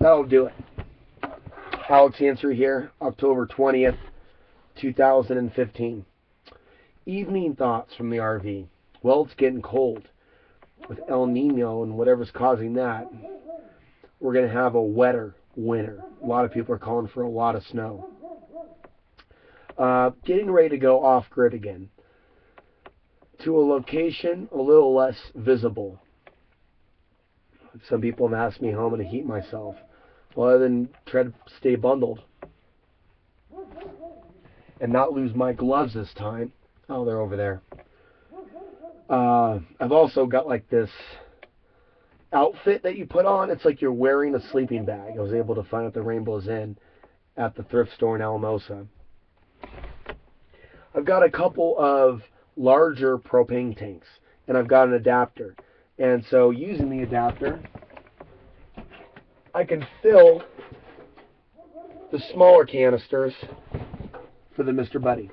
that'll do it. Alex Answer here, October 20th, 2015. Evening thoughts from the RV. Well, it's getting cold. With El Nino and whatever's causing that, we're going to have a wetter winter. A lot of people are calling for a lot of snow. Getting ready to go off-grid again. To a location a little less visible. Some people have asked me how I'm going to heat myself. Well, other than try to stay bundled. And not lose my gloves this time. Oh, they're over there. I've also got like this outfit that you put on. It's like you're wearing a sleeping bag. I was able to find at the Rainbow's Inn at the thrift store in Alamosa. I've got a couple of larger propane tanks, and I've got an adapter. And so using the adapter, I can fill the smaller canisters for the Mr. Buddy.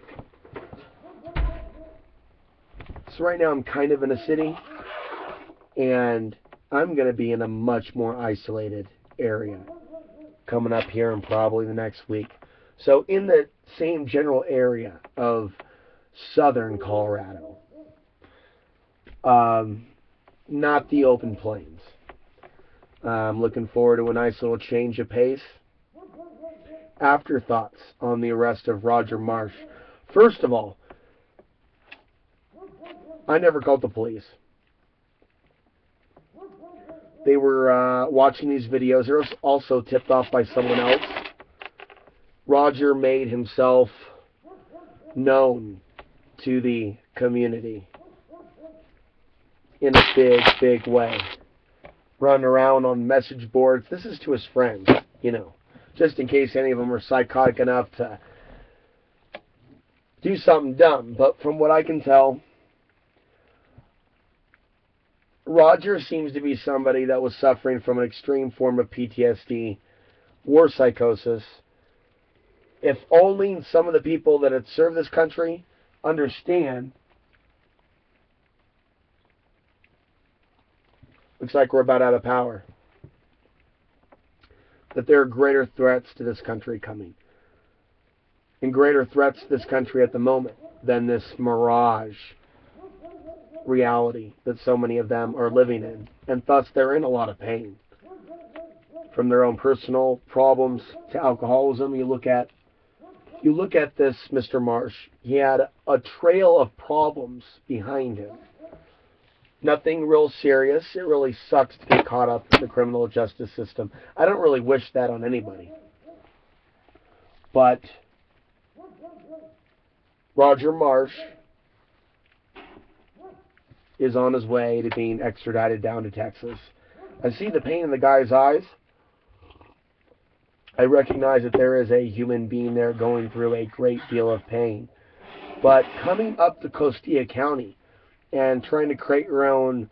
So right now I'm kind of in a city, and I'm going to be in a much more isolated area coming up here in probably the next week. So in the same general area of southern Colorado, not the open plains. I'm looking forward to a nice little change of pace. Afterthoughts on the arrest of Roger Marsh. First of all, I never called the police. They were watching these videos. They were also tipped off by someone else. Roger made himself known to the community in a big, big way. Running around on message boards. This is to his friends, you know, just in case any of them are psychotic enough to do something dumb. But from what I can tell, Roger seems to be somebody that was suffering from an extreme form of PTSD, war psychosis. If only some of the people that had served this country understand. Looks like we're about out of power. That there are greater threats to this country coming. And greater threats to this country at the moment than this mirage reality that so many of them are living in. And thus they're in a lot of pain. From their own personal problems to alcoholism. You look at this Mr. Marsh. He had a trail of problems behind him. Nothing real serious. It really sucks to get caught up in the criminal justice system. I don't really wish that on anybody. But Roger Marsh is on his way to being extradited down to Texas. I see the pain in the guy's eyes. I recognize that there is a human being there going through a great deal of pain. But coming up to Costilla County and trying to create your own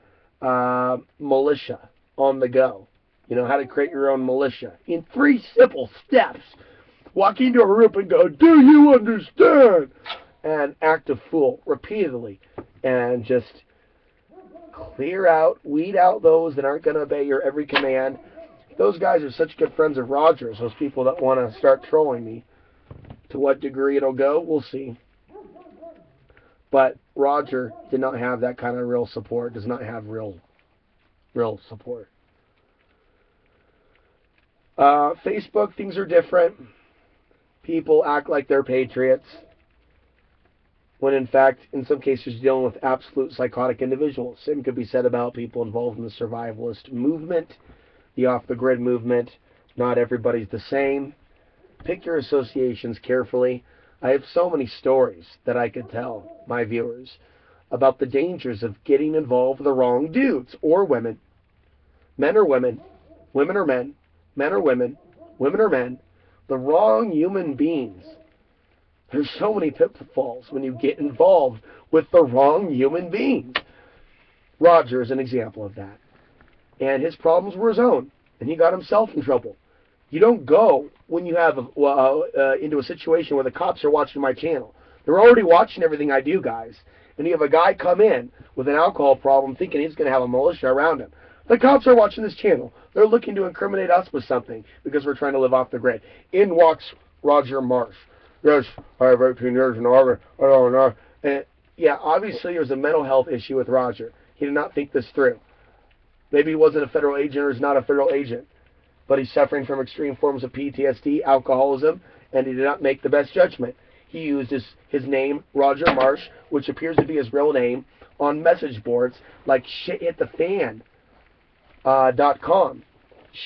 militia on the go. You know, how to create your own militia. In 3 simple steps. Walk into a room and go, do you understand? And act a fool repeatedly. And just clear out, weed out those that aren't going to obey your every command. Those guys are such good friends of Roger's, those people that want to start trolling me. To what degree it'll go, we'll see. But Roger did not have that kind of real support, does not have real support. Facebook, things are different. People act like they're patriots, when in fact, in some cases, dealing with absolute psychotic individuals. Same could be said about people involved in the survivalist movement, the off-the-grid movement. Not everybody's the same. Pick your associations carefully. I have so many stories that I could tell my viewers about the dangers of getting involved with the wrong dudes or women. Men or women. Women or men. Men or women. Women or men. The wrong human beings. There's so many pitfalls when you get involved with the wrong human beings. Roger is an example of that. And his problems were his own. And he got himself in trouble. You don't go when you have into a situation where the cops are watching my channel. They're already watching everything I do, guys. And you have a guy come in with an alcohol problem thinking he's going to have a militia around him. The cops are watching this channel. They're looking to incriminate us with something because we're trying to live off the grid. In walks Roger Marsh. Yes, I have 18 years in Oregon. I don't know. And yeah, obviously there's a mental health issue with Roger. He did not think this through. Maybe he wasn't a federal agent or is not a federal agent, but he's suffering from extreme forms of PTSD, alcoholism, and he did not make the best judgment. He used his name, Roger Marsh, which appears to be his real name, on message boards like shithitthefan.com,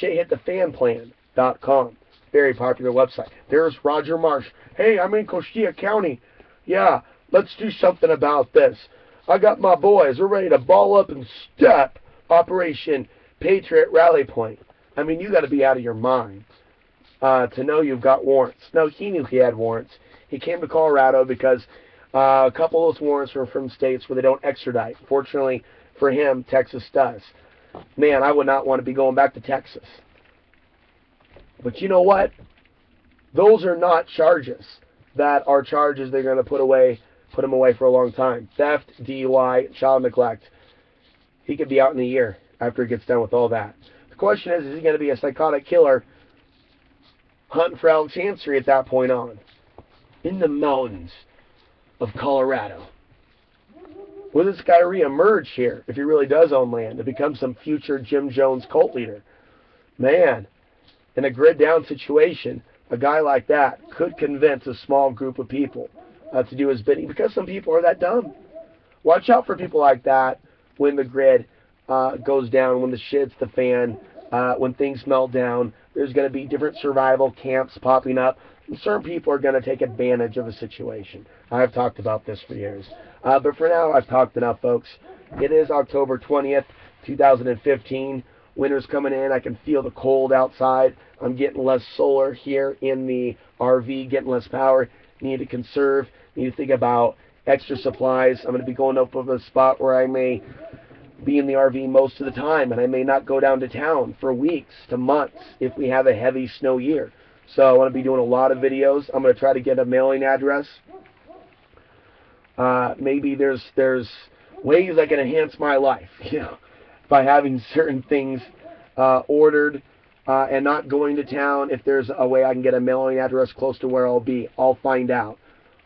shithitthefanplan.com. Very popular website. There's Roger Marsh. Hey, I'm in Costilla County. Yeah, let's do something about this. I got my boys. We're ready to ball up and step. Operation Patriot Rally Point. I mean, you got to be out of your mind to know you've got warrants. No, he knew he had warrants. He came to Colorado because a couple of those warrants were from states where they don't extradite. Fortunately for him, Texas does. Man, I would not want to be going back to Texas. But you know what? Those are not charges that are charges they're going to put him away for a long time. Theft, DUI, child neglect. He could be out in a year after he gets done with all that. The question is he going to be a psychotic killer hunting for Alex Ansary at that point on? In the mountains of Colorado. Will this guy re-emerge here if he really does own land to become some future Jim Jones cult leader? Man, in a grid down situation, a guy like that could convince a small group of people to do his bidding because some people are that dumb. Watch out for people like that when the grid goes down, when the shit's the fan, when things melt down. There's going to be different survival camps popping up. And certain people are going to take advantage of a situation. I've talked about this for years. But for now, I've talked enough, folks. It is October 20th, 2015. Winter's coming in. I can feel the cold outside. I'm getting less solar here in the RV, getting less power. Need to conserve. Need to think about extra supplies. I'm going to be going up of a spot where I may be in the RV most of the time, and I may not go down to town for weeks to months if we have a heavy snow year. So I want to be doing a lot of videos. I'm going to try to get a mailing address. Maybe there's ways I can enhance my life, by having certain things ordered and not going to town. If there's a way I can get a mailing address close to where I'll be, I'll find out.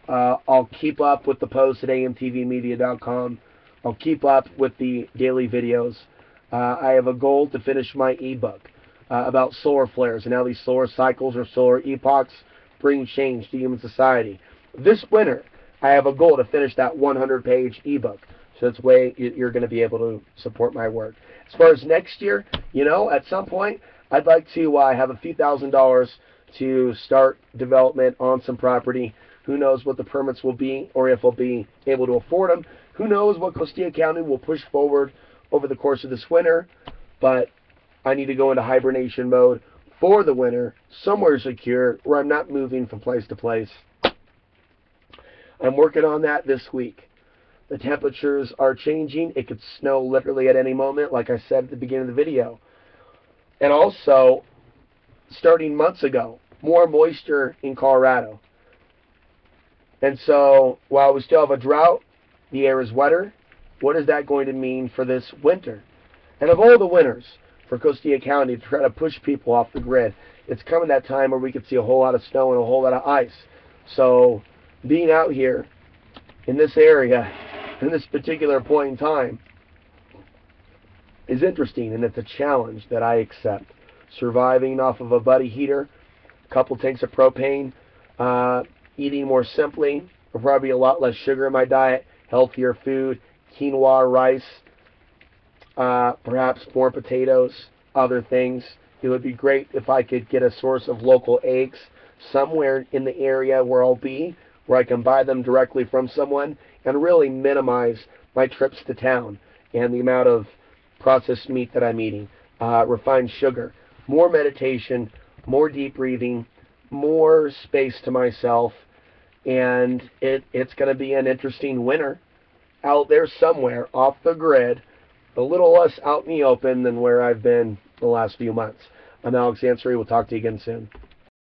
I'll keep up with the posts at amtvmedia.com. I'll keep up with the daily videos. I have a goal to finish my ebook about solar flares and how these solar cycles or solar epochs bring change to human society. This winter, I have a goal to finish that 100-page ebook. So that's the way you're going to be able to support my work. As far as next year, at some point, I'd like to have a few $1,000s to start development on some property. Who knows what the permits will be or if I'll be able to afford them. Who knows what Costilla County will push forward over the course of this winter. But I need to go into hibernation mode for the winter, somewhere secure, where I'm not moving from place to place. I'm working on that this week. The temperatures are changing. It could snow literally at any moment, like I said at the beginning of the video. And also, starting months ago, more moisture in Colorado. And so, while we still have a drought, the air is wetter. What is that going to mean for this winter? And of all the winters for Costilla County to try to push people off the grid, it's coming that time where we could see a whole lot of snow and a whole lot of ice. So, being out here in this area, in this particular point in time, is interesting, and it's a challenge that I accept. Surviving off of a buddy heater, a couple tanks of propane, eating more simply, probably a lot less sugar in my diet, healthier food, quinoa rice, perhaps more potatoes, other things. It would be great if I could get a source of local eggs somewhere in the area where I'll be, where I can buy them directly from someone and really minimize my trips to town and the amount of processed meat that I'm eating, refined sugar, more meditation, more deep breathing, more space to myself, and it's going to be an interesting winter out there somewhere off the grid, a little less out in the open than where I've been the last few months. I'm Alex Ansary. We'll talk to you again soon.